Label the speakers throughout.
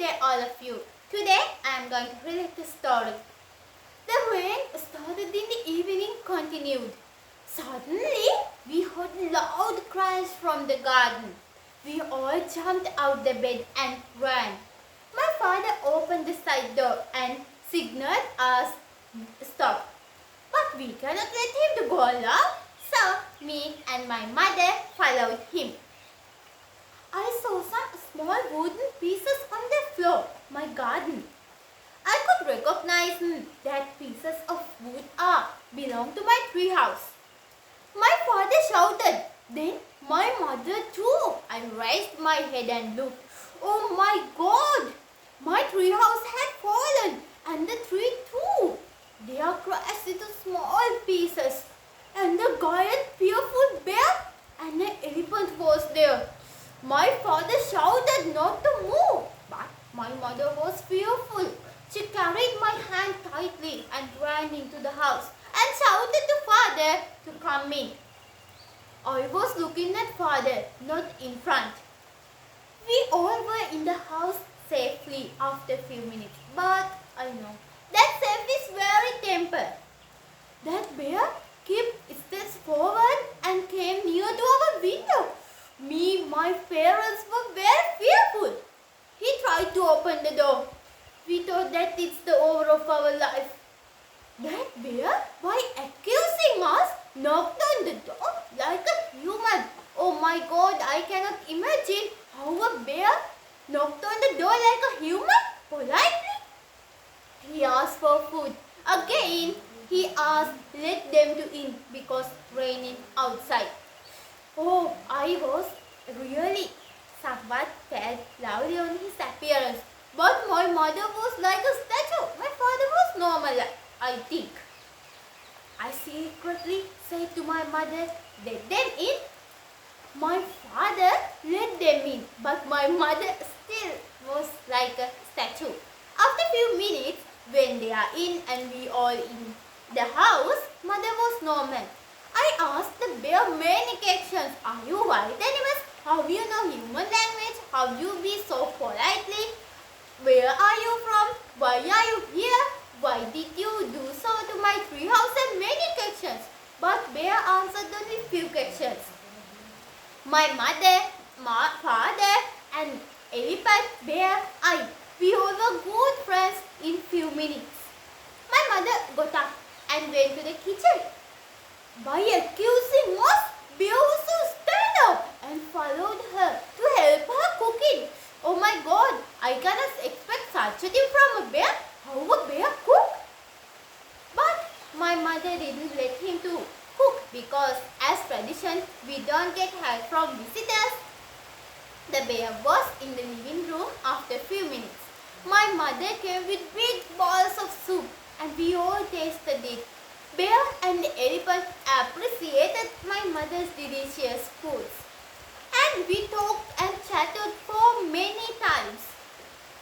Speaker 1: day all of you. Today I am going to relate the story. The rain started in the evening continued. Suddenly we heard loud cries from the garden. We all jumped out the bed and ran. My father opened the side door and signaled us stop. But we cannot let him to go along, so me and my mother followed him. I saw some small wooden pieces on the floor, my garden. I could recognize that pieces of wood belong to my tree house. My father shouted, then my mother too. I raised my head and looked. Oh my God! My tree house had fallen and the tree too. They are crushed into small pieces and the giant fearful bear and an elephant was there. My father shouted not to move, but my mother was fearful. She carried my hand tightly and ran into the house and shouted to father to come in. I was looking at father, not in front. We all were in the house safely after a few minutes, but I know that safe is very temper. That bear kept steps forward and came near to our window. My parents were very fearful. He tried to open the door. We thought that it's the over of our life. That bear, by accusing us, knocked on the door like a human. Oh my God, I cannot imagine how a bear knocked on the door like a human, politely. He asked for food. Again, he asked let them to in because raining outside. Oh, I was really somewhat felt lovely on his appearance. But my mother was like a statue. My father was normal, I think. I secretly said to my mother, let them in. My father let them in, but my mother still was like a statue. After a few minutes, when they are in and we all in the house, mother was normal. I asked the bear many questions. Are you wild animals? How you know human language? How you be so politely? Where are you from? Why are you here? Why did you do so to my tree house? And many questions. But bear answered only few questions. My mother, my father and elephant, bear, we all were good friends in few minutes. My mother got up and went to the kitchen. By accusing us, bear also stand up and followed her to help her cooking. Oh my God, I cannot expect such a thing from a bear. How a bear cook? But my mother didn't let him to cook because as tradition, we don't get help from visitors. The bear was in the living room after a few minutes. My mother came with big bowls of soup and we all tasted it. Bear and the elephant appreciated my mother's delicious foods. And we talked and chatted for many times.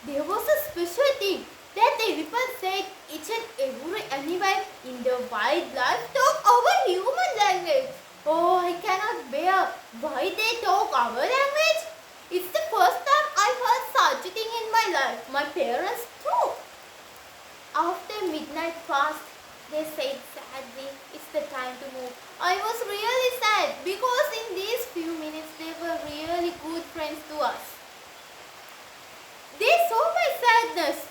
Speaker 1: There was a special thing that the elephant said each and every animal in the wildlife talk our human language. Oh, I cannot bear why they talk our language. It's the first time I heard such a thing in my life. My parents too. After midnight fast, they said sadly, it's the time to move. I was really sad because in these few minutes they were really good friends to us. They saw my sadness.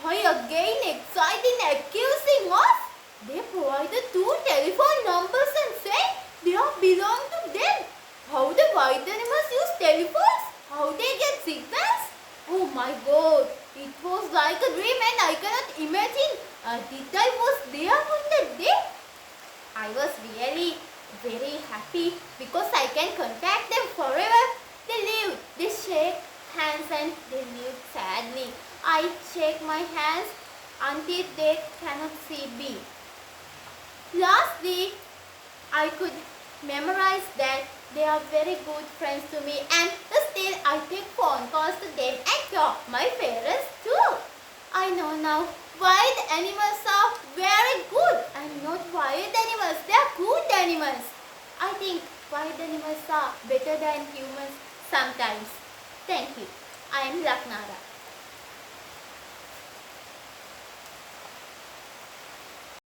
Speaker 1: By again exciting accusing us, they provided 2 telephone numbers and said they belong to them. How the wild animals use telephones? How they get signals? Oh my God, it was like a dream and I cannot imagine that I was there on that day. I was really very happy because I can contact them forever. They lived, they shake hands and they lived sadly. I shake my hands until they cannot see me. Lastly, I could memorize that they are very good friends to me and still I take phone calls to them and talk my parents too. I know now wild animals are very good and not wild animals. They are good animals. I think wild animals are better than humans sometimes. Thank you. I am Laknaara.